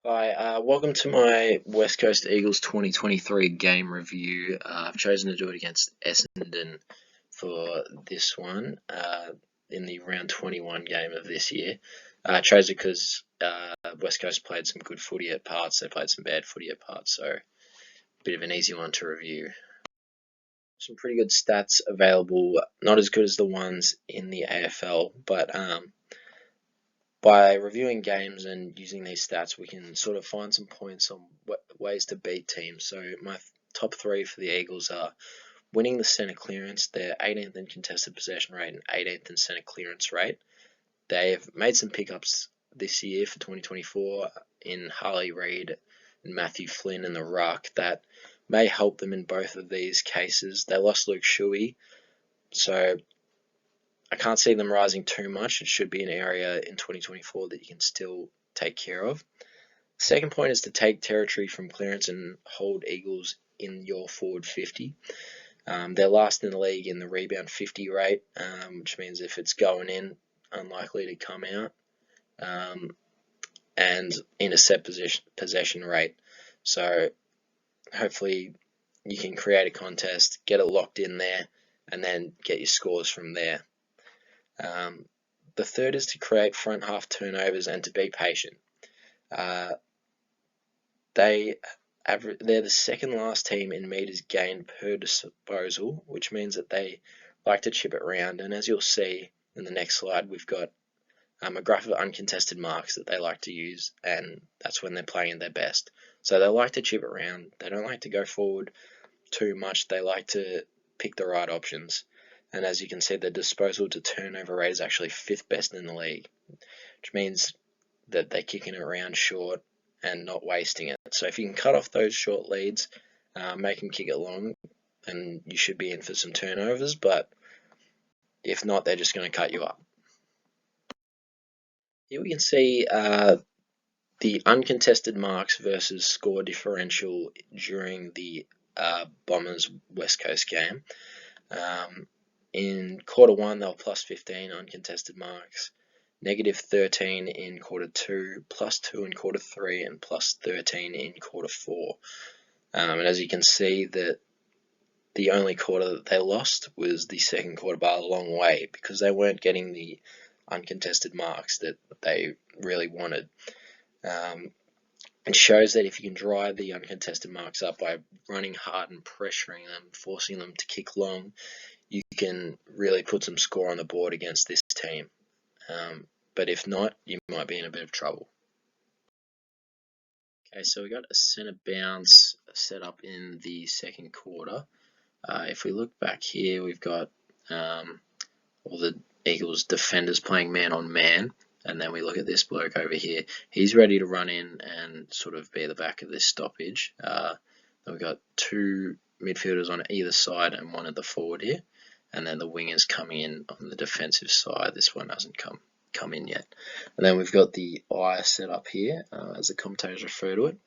Hi, welcome to my West Coast Eagles 2023 game review. I've chosen to do it against Essendon for this one in the round 21 game of this year. I chose it because West Coast played some good footy at parts, they played some bad footy at parts, so a bit of an easy one to review. Some pretty good stats available, not as good as the ones in the AFL, but by reviewing games and using these stats, we can sort of find some points on ways to beat teams. So my top three for the Eagles are winning the centre clearance, their 18th in contested possession rate and 18th in centre clearance rate. They've made some pickups this year for 2024 in Harley Reid and Matthew Flynn in the ruck that may help them in both of these cases. They lost Luke Shuey, so I can't see them rising too much. It should be an area in 2024 that you can still take care of. Second point is to take territory from clearance and hold Eagles in your forward 50. They're last in the league in the rebound 50 rate, which means if it's going in, unlikely to come out, and intercept possession rate. So hopefully you can create a contest, get it locked in there, and then get your scores from there. The third is to create front half turnovers and to be patient. They're the second last team in meters gained per disposal, which means that they like to chip it around. And as you'll see in the next slide, we've got a graph of uncontested marks that they like to use, and that's when they're playing at their best. So they like to chip it around. They don't like to go forward too much. They like to pick the right options. And as you can see, the disposal to turnover rate is actually 5th best in the league, which means that they're kicking it around short and not wasting it. So if you can cut off those short leads, make them kick it long, then you should be in for some turnovers. But if not, they're just going to cut you up. Here we can see the uncontested marks versus score differential during the Bombers West Coast game. In quarter one, they were plus 15 uncontested marks, negative 13 in quarter two, plus 2 in quarter three, and plus 13 in quarter four. And as you can see, that the only quarter that they lost was the second quarter by a long way because they weren't getting the uncontested marks that they really wanted. It shows that if you can drive the uncontested marks up by running hard and pressuring them, forcing them to kick long, you can really put some score on the board against this team. But if not, you might be in a bit of trouble. Okay, so we got a centre bounce set up in the second quarter. If we look back here, we've got all the Eagles defenders playing man on man. And then we look at this bloke over here. He's ready to run in and sort of be the back of this stoppage. Then we've got two midfielders on either side and one at the forward here. And then the wingers coming in on the defensive side. This one hasn't come in yet. And then we've got the eye set up here, as the commentators refer to it.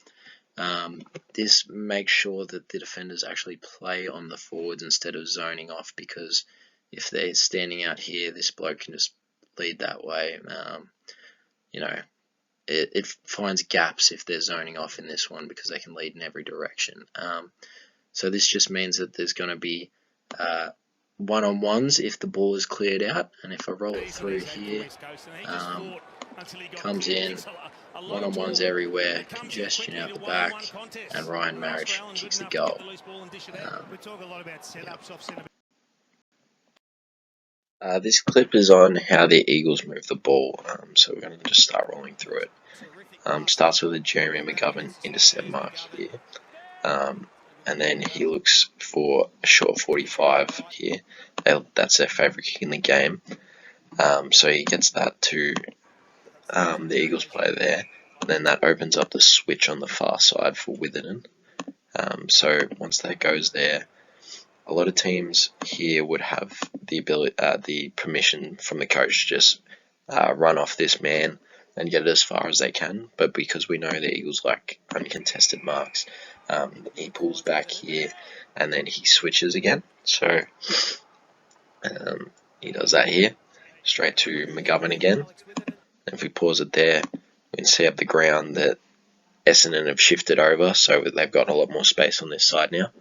This makes sure that the defenders actually play on the forwards instead of zoning off, because if they're standing out here, this bloke can just lead that way. It finds gaps if they're zoning off in this one because they can lead in every direction. So this just means that there's going to be one-on-ones if the ball is cleared out, and if I roll it through here, comes in, one-on-ones everywhere, congestion out the back, and Ryan Marriage kicks the goal. This clip is on how the Eagles move the ball, so we're going to just start rolling through it. Starts with a Jeremy McGovern intercept mark here, and then he looks for a short 45 here. That's their favourite kick in the game, so he gets that to the Eagles player there. And then that opens up the switch on the far side for Witherden. So once that goes there, a lot of teams here would have the permission from the coach to just run off this man and get it as far as they can. But because we know the Eagles like uncontested marks, he pulls back here and then he switches again. So he does that here, straight to McGovern again. And if we pause it there, we can see up the ground that Essendon have shifted over, so they've got a lot more space on this side now.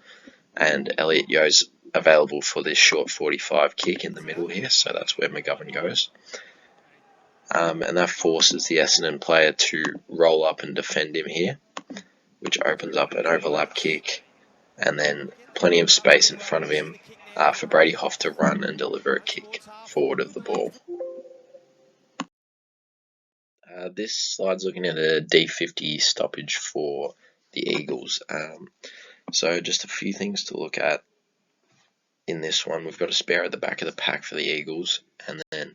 And Elliot Yeo's available for this short 45 kick in the middle here, so that's where McGovern goes. And that forces the Essendon player to roll up and defend him here, which opens up an overlap kick, and then plenty of space in front of him for Brady Hoff to run and deliver a kick forward of the ball. This slide's looking at a D50 stoppage for the Eagles. So just a few things to look at in this one. We've got a spare at the back of the pack for the Eagles, and then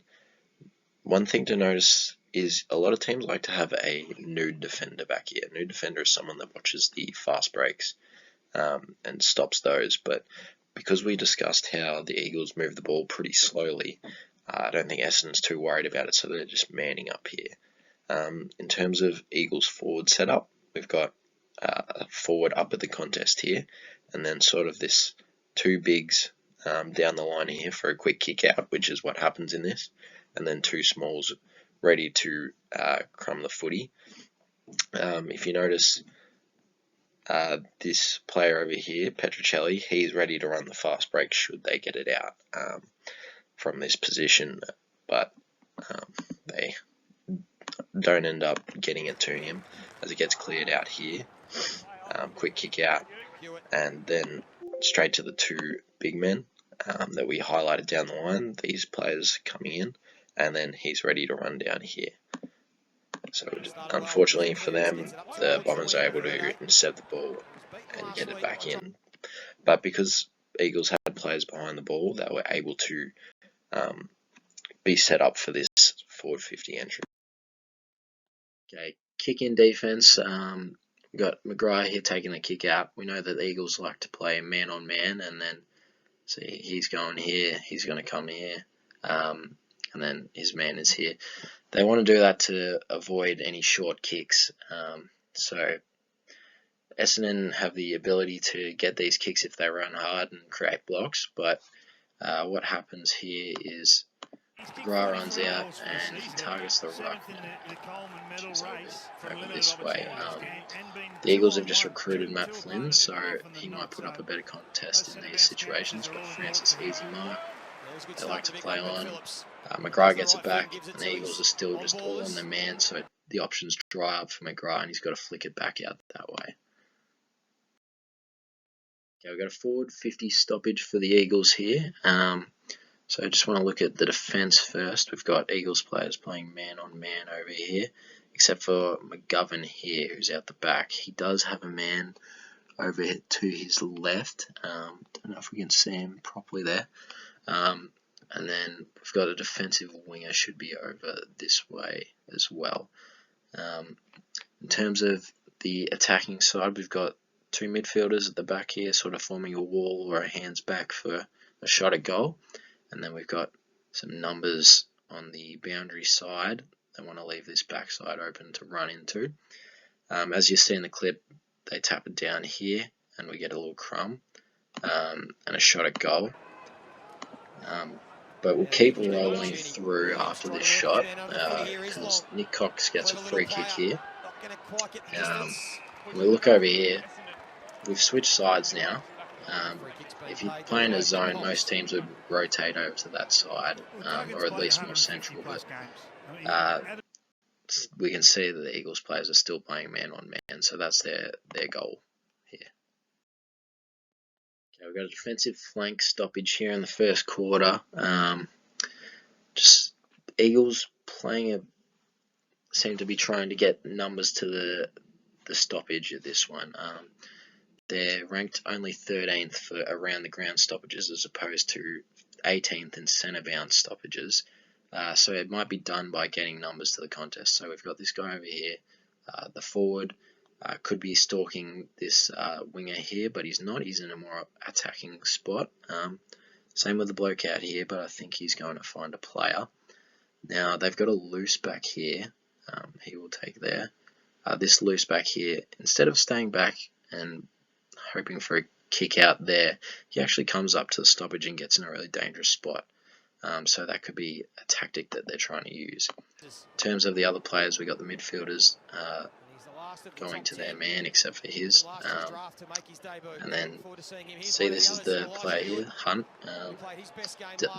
one thing to notice is a lot of teams like to have a nude defender back here. A nude defender is someone that watches the fast breaks and stops those, but because we discussed how the Eagles move the ball pretty slowly, I don't think Essendon's too worried about it, so they're just manning up here. In terms of Eagles forward setup, we've got a forward up at the contest here, and then sort of this two bigs down the line here for a quick kick out, which is what happens in this, and then two smalls ready to crumb the footy. If you notice, this player over here, Petrocelli, he's ready to run the fast break should they get it out from this position, but they don't end up getting it to him as it gets cleared out here. Quick kick out, and then straight to the two big men that we highlighted down the line. These players coming in, and then he's ready to run down here. So unfortunately for them, the Bombers are able to intercept the ball and get it back in. But because Eagles had players behind the ball, they were able to be set up for this forward 50 entry. Okay, kick in defense. We've got McGrath here taking the kick out. We know that the Eagles like to play man on man, and then see he's going here, he's going to come here, and then his man is here. They want to do that to avoid any short kicks. So Essendon have the ability to get these kicks if they run hard and create blocks, but what happens here is McGrath runs out and he targets the ruckman, which is over this way. The Eagles have just recruited Matt Flynn, so he might put up a better contest in these situations, but Francis easy mark. They like to play on. McGrath gets it back, and the Eagles are still just all on their man, so the options dry up for McGrath, and he's got to flick it back out that way. Okay, we've got a forward 50 stoppage for the Eagles here. So I just want to look at the defence first. We've got Eagles players playing man on man over here, except for McGovern here, who's out the back. He does have a man over to his left. Don't know if we can see him properly there. And then we've got a defensive winger should be over this way as well. In terms of the attacking side, we've got two midfielders at the back here, sort of forming a wall or a hands back for a shot at goal. And then we've got some numbers on the boundary side. They want to leave this backside open to run into. As you see in the clip, they tap it down here, and we get a little crumb and a shot at goal. But we'll keep rolling through after this shot because Nick Cox gets a free kick here. We look over here. We've switched sides now. If you're playing a zone, most teams would rotate over to that side, or at least more central. But we can see that the Eagles players are still playing man on man, so that's their goal here. Okay, we've got a defensive flank stoppage here in the first quarter. Just Eagles seem to be trying to get numbers to the stoppage of this one. They're ranked only 13th for around the ground stoppages as opposed to 18th in centre bound stoppages. So it might be done by getting numbers to the contest. So we've got this guy over here, the forward, could be stalking this winger here, but he's not. He's in a more attacking spot. Same with the bloke out here, but I think he's going to find a player. Now they've got a loose back here. He will take there. This loose back here, instead of staying back and hoping for a kick out there, he actually comes up to the stoppage and gets in a really dangerous spot. So that could be a tactic that they're trying to use. In terms of the other players, we got the midfielders going to their man except for his. And then see, this is the player here, Hunt.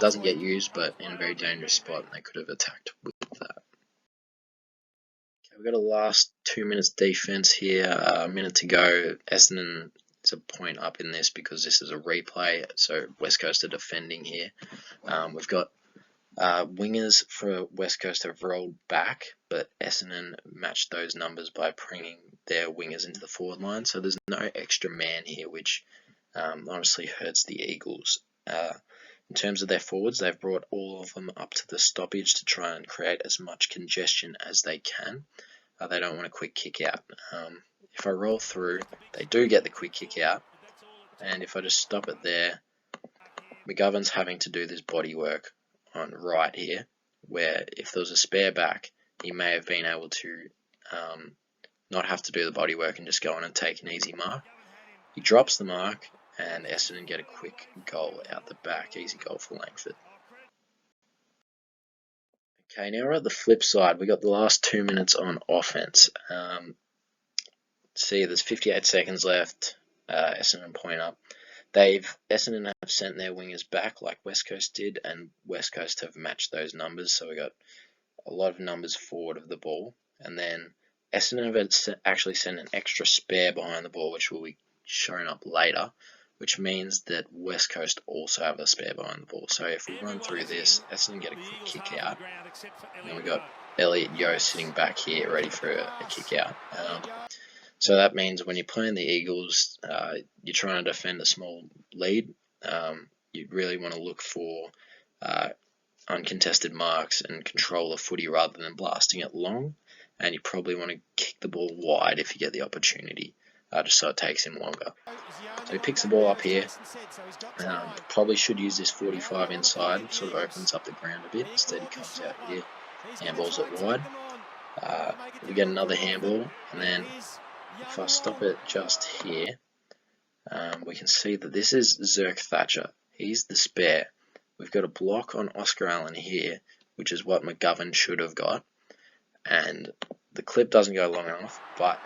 Doesn't get used, but in a very dangerous spot, and they could have attacked with that. Okay, we've got a last 2 minutes defense here, a minute to go. Essendon is a point up in this because this is a replay, so West Coast are defending here. We've got wingers for West Coast have rolled back, but Essendon matched those numbers by bringing their wingers into the forward line, so there's no extra man here, which honestly hurts the Eagles. In terms of their forwards, they've brought all of them up to the stoppage to try and create as much congestion as they can. They don't want a quick kick out. If I roll through, they do get the quick kick out, and if I just stop it there, McGovern's having to do this body work on right here, where if there was a spare back, he may have been able to not have to do the body work and just go on and take an easy mark. He drops the mark, and Essendon get a quick goal out the back, easy goal for Langford. Okay, now we're at the flip side. We got the last 2 minutes on offense. See, there's 58 seconds left. Essendon point up. Essendon have sent their wingers back like West Coast did, and West Coast have matched those numbers. So we got a lot of numbers forward of the ball, and then Essendon have actually sent an extra spare behind the ball, which will be shown up later, which means that West Coast also have a spare behind the ball. So if we run through this, Essendon get a quick kick out, and then we got Elliot Yeo sitting back here ready for a kick out. So that means when you're playing the Eagles, you're trying to defend a small lead. You really want to look for uncontested marks and control the footy rather than blasting it long. And you probably want to kick the ball wide if you get the opportunity, just so it takes him longer. So he picks the ball up here. Probably should use this 45 inside, sort of opens up the ground a bit. Instead he comes out here, handballs it wide. We get another handball, and then if I stop it just here, we can see that this is Zerk Thatcher. He's the spare. We've got a block on Oscar Allen here, which is what McGovern should have got. And the clip doesn't go long enough, but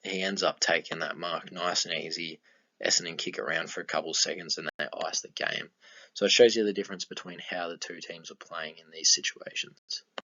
he ends up taking that mark nice and easy. Essendon kick around for a couple of seconds and they ice the game. So it shows you the difference between how the two teams are playing in these situations.